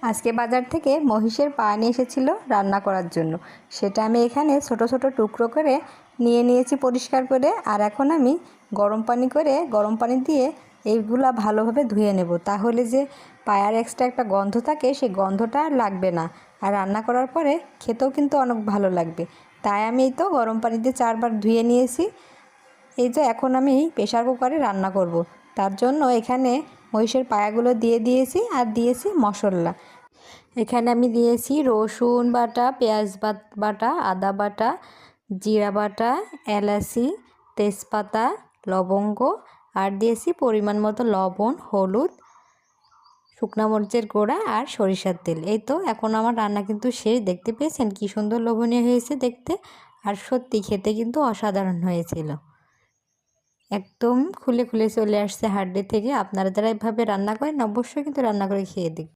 আজকে বাজার থেকে মহিষের পা নিয়ে এসেছিল রান্না করার জন্য। সেটা আমি এখানে ছোট ছোট টুকরো করে নিয়ে নিয়েছি পরিষ্কার করে। আর এখন আমি গরম পানি দিয়ে এইগুলা ভালোভাবে ধুয়ে নেব। তাহলে যে পায়ার এক্সট্রা একটা গন্ধ থাকে সেই গন্ধটা আর লাগবে না। আর রান্না করার পরে খেতেও কিন্তু অনেক ভালো লাগবে। তাই আমি এই তো গরম পানি দিয়ে 4 বার ধুয়ে নিয়েছি। এই যে এখন আমি প্রেসার কুকারে রান্না করব। তার জন্য এখানে মহিষের পায়াগুলো দিয়ে দিয়েছি আর দিয়েছি মশলা। এখানে আমি দিয়েছি রসুন বাটা, পেঁয়াজ বাটা, আদা বাটা, জিরা বাটা, এলাচি, তেজপাতা, লবঙ্গ আর দিয়েছি পরিমাণ মতো লবণ, হলুদ, শুকনা মরিচের গুঁড়া আর সরিষার তেল। এই তো এখন আমার রান্না কিন্তু শেষ। দেখতে পেয়েছেন কি সুন্দর লোভনীয় হয়েছে দেখতে। আর সত্যি খেতে কিন্তু অসাধারণ হয়েছিল। একদম খুলে খুলে চলে আসছে হাঁড়ি থেকে। আপনারা যারা এভাবে রান্না করেন অবশ্যই কিন্তু রান্না করে খেয়ে দেখবেন।